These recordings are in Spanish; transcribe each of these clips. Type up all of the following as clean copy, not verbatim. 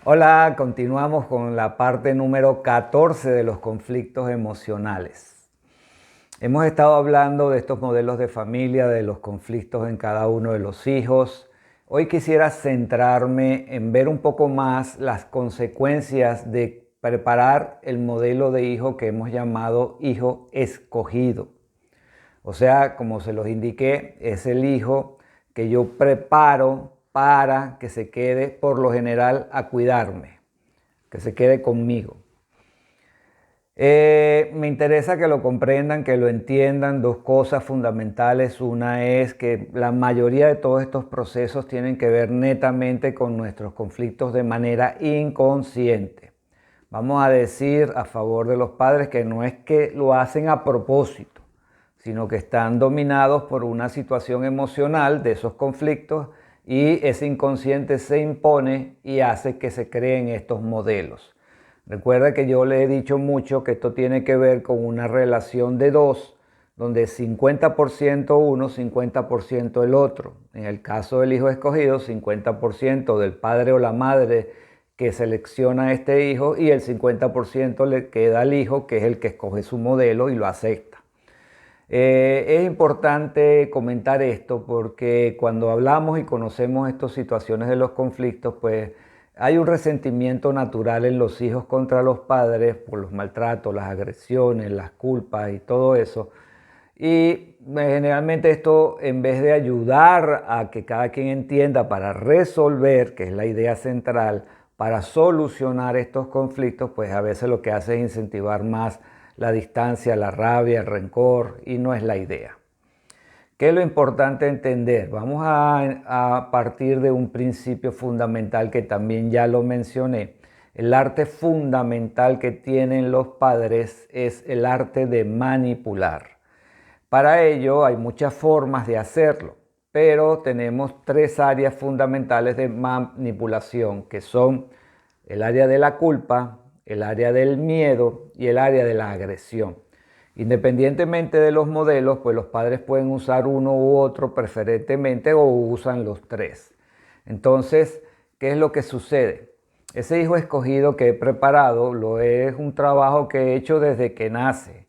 Hola, continuamos con la parte número 14 de los conflictos emocionales. Hemos estado hablando de estos modelos de familia, de los conflictos en cada uno de los hijos. Hoy quisiera centrarme en ver un poco más las consecuencias de preparar el modelo de hijo que hemos llamado hijo escogido. O sea, como se los indiqué, es el hijo que yo preparo para que se quede por lo general a cuidarme, que se quede conmigo. Me interesa que lo comprendan, que lo entiendan. Dos cosas fundamentales. Una es que la mayoría de todos estos procesos tienen que ver netamente con nuestros conflictos de manera inconsciente. Vamos a decir a favor de los padres que no es que lo hacen a propósito, sino que están dominados por una situación emocional de esos conflictos y ese inconsciente se impone y hace que se creen estos modelos. Recuerda que yo le he dicho mucho que esto tiene que ver con una relación de dos, donde 50% uno, 50% el otro. En el caso del hijo escogido, 50% del padre o la madre que selecciona a este hijo y el 50% le queda al hijo, que es el que escoge su modelo y lo acepta. Es importante comentar esto porque cuando hablamos y conocemos estas situaciones de los conflictos, pues hay un resentimiento natural en los hijos contra los padres por los maltratos, las agresiones, las culpas y todo eso. Y generalmente esto, en vez de ayudar a que cada quien entienda para resolver, que es la idea central, para solucionar estos conflictos, pues a veces lo que hace es incentivar más la distancia, la rabia, el rencor, y no es la idea. ¿Qué es lo importante entender? Vamos a partir de un principio fundamental que también ya lo mencioné. El arte fundamental que tienen los padres es el arte de manipular. Para ello hay muchas formas de hacerlo, pero tenemos tres áreas fundamentales de manipulación, que son el área de la culpa, el área del miedo y el área de la agresión. Independientemente de los modelos, pues los padres pueden usar uno u otro preferentemente o usan los tres. Entonces, ¿qué es lo que sucede? Ese hijo escogido que he preparado es un trabajo que he hecho desde que nace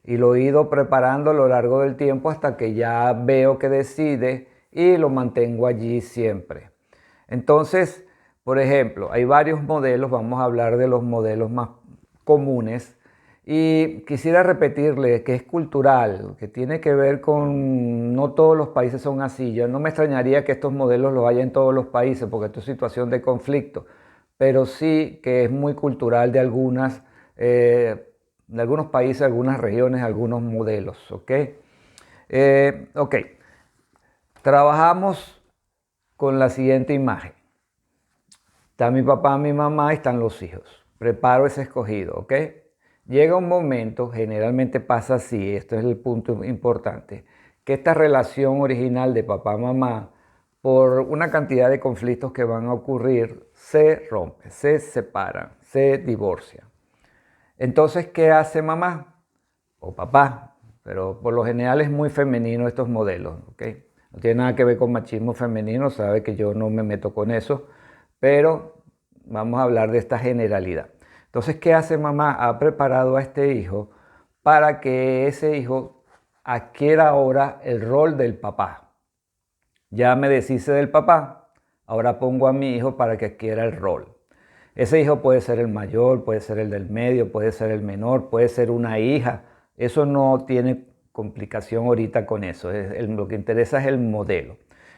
y lo he ido preparando a lo largo del tiempo hasta que ya veo que decide y lo mantengo allí siempre. Entonces, por ejemplo, hay varios modelos, vamos a hablar de los modelos más comunes y quisiera repetirle que es cultural, que tiene que ver con, no todos los países son así. Yo no me extrañaría que estos modelos los haya en todos los países porque esto es situación de conflicto, pero sí que es muy cultural de algunos países, algunas regiones, algunos modelos, ¿ok? Ok, trabajamos con la siguiente imagen. Está mi papá, mi mamá y están los hijos. Preparo ese escogido, ¿ok? Llega un momento, generalmente pasa así, esto es el punto importante, que esta relación original de papá-mamá, por una cantidad de conflictos que van a ocurrir, se rompe, se separan, se divorcian. Entonces, ¿qué hace mamá o papá? Pero por lo general es muy femenino estos modelos, ¿ok? No tiene nada que ver con machismo femenino, sabe que yo no me meto con eso, pero vamos a hablar de esta generalidad. Entonces, ¿qué hace mamá? Ha preparado a este hijo para que ese hijo adquiera ahora el rol del papá. Ya me deshice del papá, ahora pongo a mi hijo para que adquiera el rol. Ese hijo puede ser el mayor, puede ser el del medio, puede ser el menor, puede ser una hija. Eso no tiene complicación ahorita con eso. Lo que interesa es el modelo.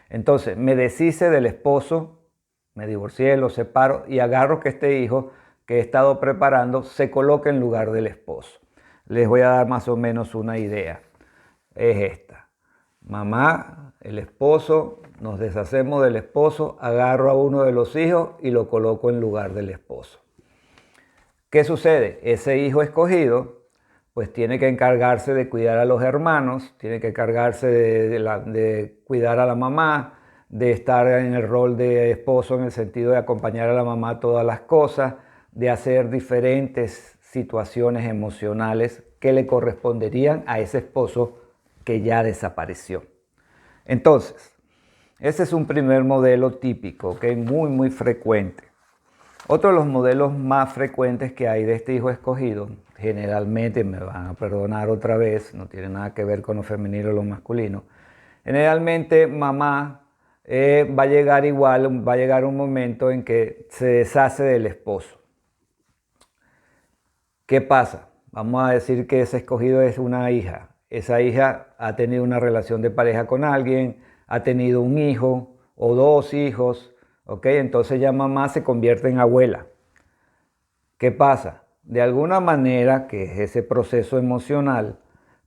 Entonces, me deshice del esposo, me divorcié, lo separo y agarro que este hijo que he estado preparando se coloque en lugar del esposo. Les voy a dar más o menos una idea. Es esta. Mamá, el esposo, nos deshacemos del esposo, agarro a uno de los hijos y lo coloco en lugar del esposo. ¿Qué sucede? Ese hijo escogido pues tiene que encargarse de cuidar a los hermanos, tiene que encargarse de cuidar a la mamá, de estar en el rol de esposo en el sentido de acompañar a la mamá a todas las cosas, de hacer diferentes situaciones emocionales que le corresponderían a ese esposo que ya desapareció. Entonces, ese es un primer modelo típico, que es muy frecuente. Otro de los modelos más frecuentes que hay de este hijo escogido, generalmente, me van a perdonar otra vez, no tiene nada que ver con lo femenino o lo masculino, generalmente mamá va a llegar igual, va a llegar un momento en que se deshace del esposo. ¿Qué pasa? Vamos a decir que ese escogido es una hija. Esa hija ha tenido una relación de pareja con alguien, ha tenido un hijo o dos hijos, ¿ok? Entonces ya mamá se convierte en abuela. ¿Qué pasa? De alguna manera, que es ese proceso emocional,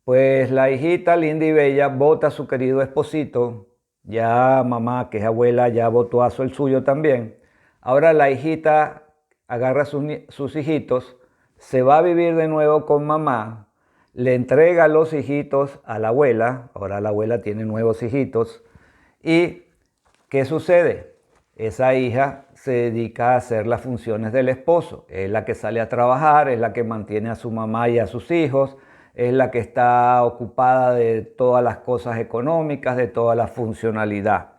pues la hijita linda y bella bota a su querido esposito, ya mamá, que es abuela, ya botó a el suyo también. Ahora la hijita agarra sus hijitos, se va a vivir de nuevo con mamá, le entrega los hijitos a la abuela, ahora la abuela tiene nuevos hijitos, y ¿qué sucede? Esa hija se dedica a hacer las funciones del esposo, es la que sale a trabajar, es la que mantiene a su mamá y a sus hijos, es la que está ocupada de todas las cosas económicas, de toda la funcionalidad.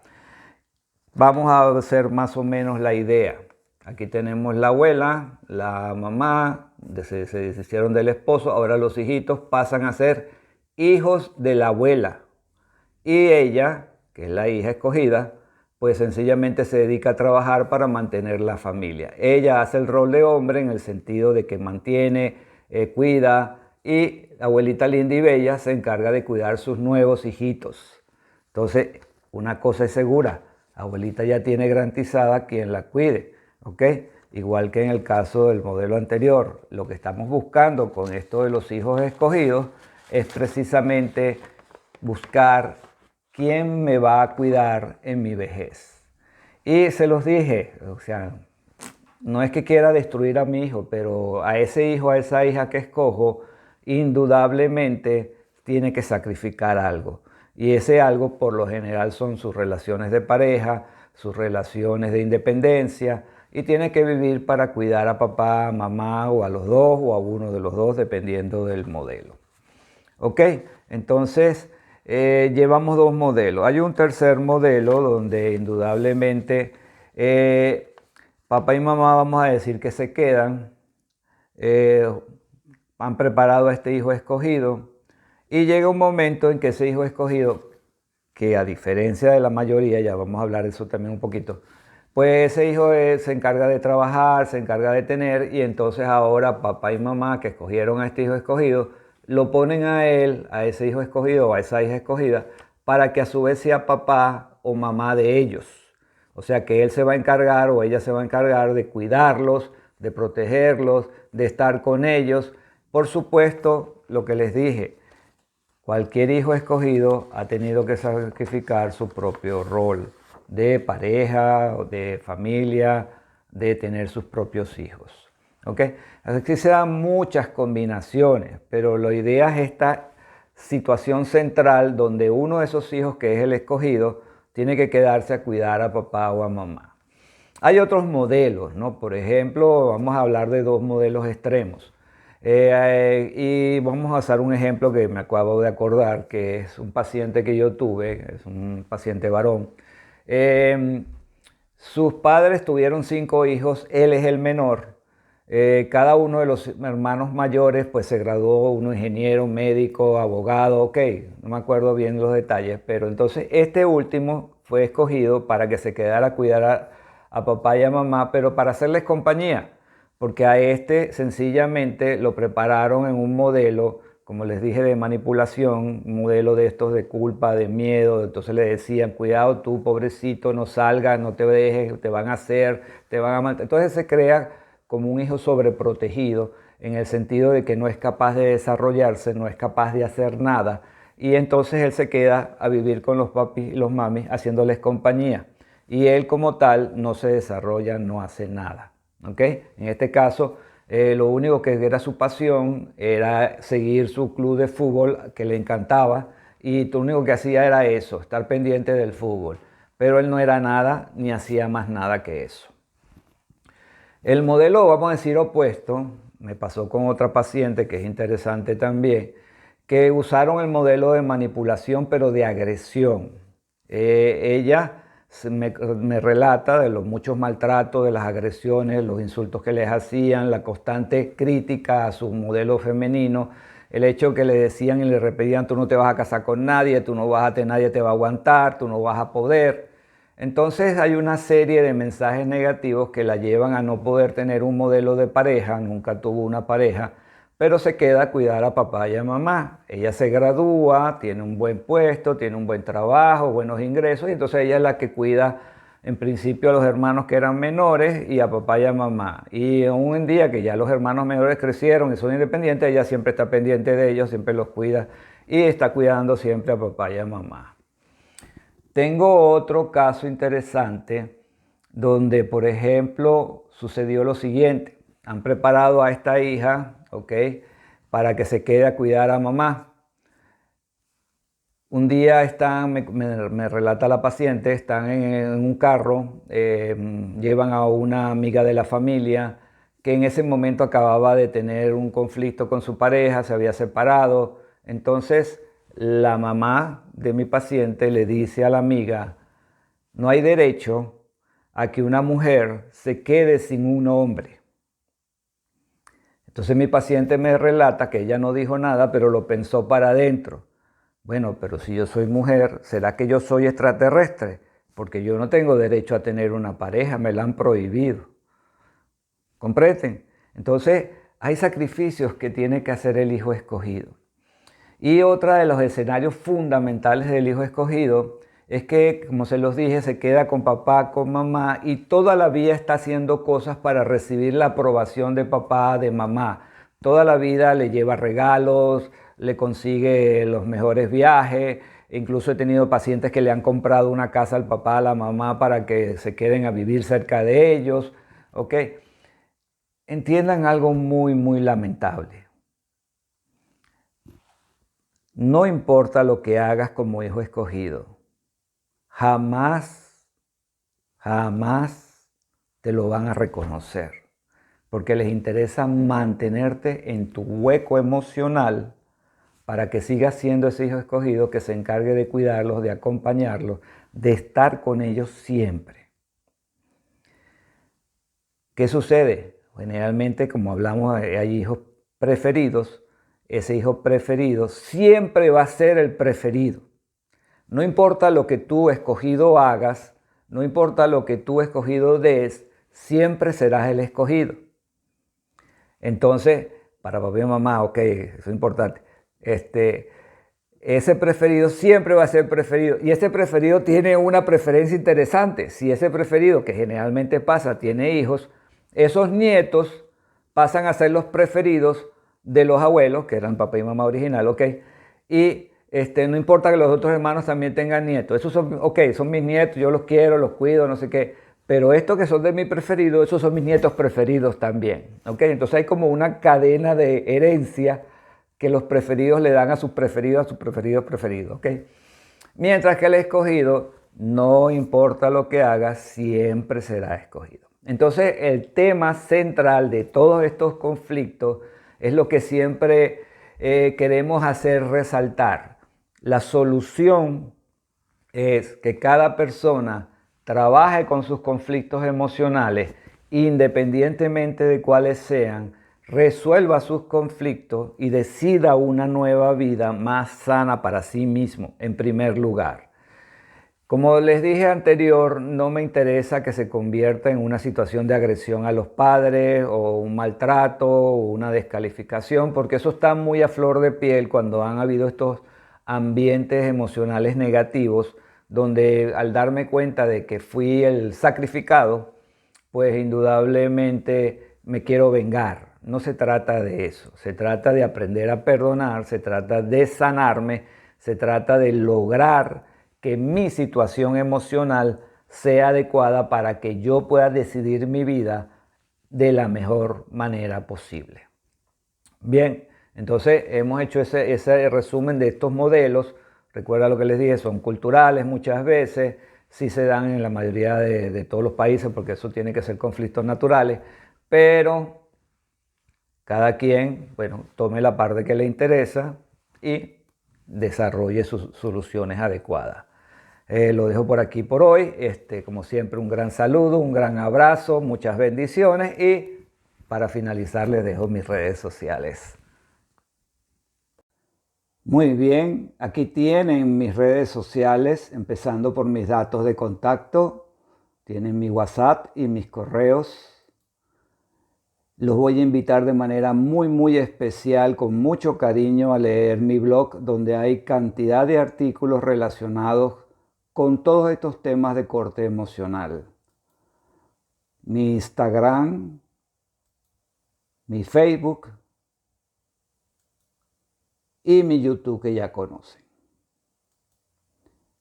Vamos a hacer más o menos la idea. Aquí tenemos la abuela, la mamá, se deshicieron del esposo, ahora los hijitos pasan a ser hijos de la abuela. Y ella, que es la hija escogida, pues sencillamente se dedica a trabajar para mantener la familia. Ella hace el rol de hombre en el sentido de que mantiene, cuida, y la abuelita linda y bella se encarga de cuidar sus nuevos hijitos. Entonces, una cosa es segura, la abuelita ya tiene garantizada quien la cuide, ¿ok? Igual que en el caso del modelo anterior, lo que estamos buscando con esto de los hijos escogidos es precisamente buscar quién me va a cuidar en mi vejez. Y se los dije, o sea, no es que quiera destruir a mi hijo, pero a ese hijo, a esa hija que escojo, indudablemente tiene que sacrificar algo. Y ese algo por lo general son sus relaciones de pareja, sus relaciones de independencia, y tiene que vivir para cuidar a papá, a mamá, o a los dos, o a uno de los dos, dependiendo del modelo. ¿Ok? Entonces, llevamos dos modelos. Hay un tercer modelo donde indudablemente papá y mamá, vamos a decir que se quedan, han preparado a este hijo escogido y llega un momento en que ese hijo escogido, que a diferencia de la mayoría, ya vamos a hablar de eso también un poquito, pues ese hijo se encarga de trabajar, se encarga de tener, y entonces ahora papá y mamá que escogieron a este hijo escogido, lo ponen a él, a ese hijo escogido o a esa hija escogida, para que a su vez sea papá o mamá de ellos. O sea que él se va a encargar o ella se va a encargar de cuidarlos, de protegerlos, de estar con ellos. Por supuesto, lo que les dije, cualquier hijo escogido ha tenido que sacrificar su propio rol de pareja, de familia, de tener sus propios hijos. ¿Ok? Así que se dan muchas combinaciones, pero la idea es esta situación central donde uno de esos hijos, que es el escogido, tiene que quedarse a cuidar a papá o a mamá. Hay otros modelos, ¿no? Por ejemplo, vamos a hablar de dos modelos extremos. Y vamos a hacer un ejemplo que me acabo de acordar, que es un paciente que yo tuve, es un paciente varón. Sus padres tuvieron 5 hijos, él es el menor. Cada uno de los hermanos mayores pues se graduó, uno ingeniero, médico, abogado, ok, no me acuerdo bien los detalles, pero entonces este último fue escogido para que se quedara a cuidar a papá y a mamá, pero para hacerles compañía, porque a este sencillamente lo prepararon en un modelo, como les dije, de manipulación, un modelo de estos de culpa, de miedo. Entonces le decían, cuidado tú, pobrecito, no salgas, no te dejes, te van a hacer, te van a matar. Entonces se crea como un hijo sobreprotegido, en el sentido de que no es capaz de desarrollarse, no es capaz de hacer nada, y entonces él se queda a vivir con los papis y los mamis haciéndoles compañía, y él como tal no se desarrolla, no hace nada. ¿Okay? En este caso, lo único que era su pasión era seguir su club de fútbol que le encantaba, y lo único que hacía era eso, estar pendiente del fútbol, pero él no era nada ni hacía más nada que eso. El modelo, vamos a decir, opuesto, me pasó con otra paciente que es interesante también, que usaron el modelo de manipulación pero de agresión. Ella me relata de los muchos maltratos, de las agresiones, los insultos que les hacían, la constante crítica a su modelo femenino, el hecho que le decían y le repetían: tú no te vas a casar con nadie, tú no vas a tener, nadie te va a aguantar, tú no vas a poder. Entonces hay una serie de mensajes negativos que la llevan a no poder tener un modelo de pareja, nunca tuvo una pareja, pero se queda a cuidar a papá y a mamá. Ella se gradúa, tiene un buen puesto, tiene un buen trabajo, buenos ingresos, y entonces ella es la que cuida en principio a los hermanos que eran menores y a papá y a mamá. Y aún en día que ya los hermanos menores crecieron y son independientes, ella siempre está pendiente de ellos, siempre los cuida y está cuidando siempre a papá y a mamá. Tengo otro caso interesante donde, por ejemplo, sucedió lo siguiente. Han preparado a esta hija, ¿ok?, para que se quede a cuidar a mamá. Un día me relata la paciente, están en un carro, llevan a una amiga de la familia que en ese momento acababa de tener un conflicto con su pareja, se había separado. Entonces la mamá de mi paciente le dice a la amiga: no hay derecho a que una mujer se quede sin un hombre. Entonces mi paciente me relata que ella no dijo nada, pero lo pensó para adentro. Bueno, pero si yo soy mujer, ¿será que yo soy extraterrestre? Porque yo no tengo derecho a tener una pareja, me la han prohibido. ¿Comprenden? Entonces hay sacrificios que tiene que hacer el hijo escogido. Y otro de los escenarios fundamentales del hijo escogido es que, como se los dije, se queda con papá, con mamá, y toda la vida está haciendo cosas para recibir la aprobación de papá, de mamá. Toda la vida le lleva regalos, le consigue los mejores viajes. Incluso he tenido pacientes que le han comprado una casa al papá, a la mamá, para que se queden a vivir cerca de ellos. ¿Ok? Entiendan algo muy, muy lamentable. No importa lo que hagas como hijo escogido, jamás, jamás te lo van a reconocer, porque les interesa mantenerte en tu hueco emocional para que sigas siendo ese hijo escogido que se encargue de cuidarlos, de acompañarlos, de estar con ellos siempre. ¿Qué sucede? Generalmente, como hablamos, hay hijos preferidos. Ese hijo preferido siempre va a ser el preferido. No importa lo que tú escogido hagas, no importa lo que tú escogido des, siempre serás el escogido. Entonces, para papá y mamá, ok, eso es importante. Ese preferido siempre va a ser preferido. Y ese preferido tiene una preferencia interesante. Si ese preferido, que generalmente pasa, tiene hijos, esos nietos pasan a ser los preferidos de los abuelos, que eran papá y mamá original, ¿ok? Y no importa que los otros hermanos también tengan nietos. Esos son, ok, son mis nietos, yo los quiero, los cuido, no sé qué. Pero estos que son de mi preferido, esos son mis nietos preferidos también, ¿ok? Entonces hay como una cadena de herencia que los preferidos le dan a sus preferidos, ¿ok? Mientras que el escogido, no importa lo que haga, siempre será escogido. Entonces, el tema central de todos estos conflictos es lo que siempre queremos hacer resaltar. La solución es que cada persona trabaje con sus conflictos emocionales, independientemente de cuáles sean, resuelva sus conflictos y decida una nueva vida más sana para sí mismo, en primer lugar. Como les dije anterior, no me interesa que se convierta en una situación de agresión a los padres o un maltrato o una descalificación, porque eso está muy a flor de piel cuando han habido estos ambientes emocionales negativos, donde al darme cuenta de que fui el sacrificado, pues indudablemente me quiero vengar. No se trata de eso, se trata de aprender a perdonar, se trata de sanarme, se trata de lograr que mi situación emocional sea adecuada para que yo pueda decidir mi vida de la mejor manera posible. Bien, entonces hemos hecho ese resumen de estos modelos. Recuerda lo que les dije, son culturales muchas veces, sí se dan en la mayoría de todos los países porque eso tiene que ser conflictos naturales, pero cada quien, bueno, tome la parte que le interesa y desarrolle sus soluciones adecuadas. Lo dejo por aquí por hoy. Como siempre, un gran saludo, un gran abrazo, muchas bendiciones y para finalizar les dejo mis redes sociales. Muy bien, aquí tienen mis redes sociales, empezando por mis datos de contacto. Tienen mi WhatsApp y mis correos. Los voy a invitar de manera muy especial, con mucho cariño, a leer mi blog, donde hay cantidad de artículos relacionados con todos estos temas de corte emocional. Mi Instagram, mi Facebook y mi YouTube, que ya conocen.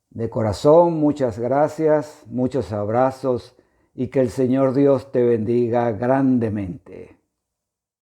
De corazón, muchas gracias, muchos abrazos y que el Señor Dios te bendiga grandemente.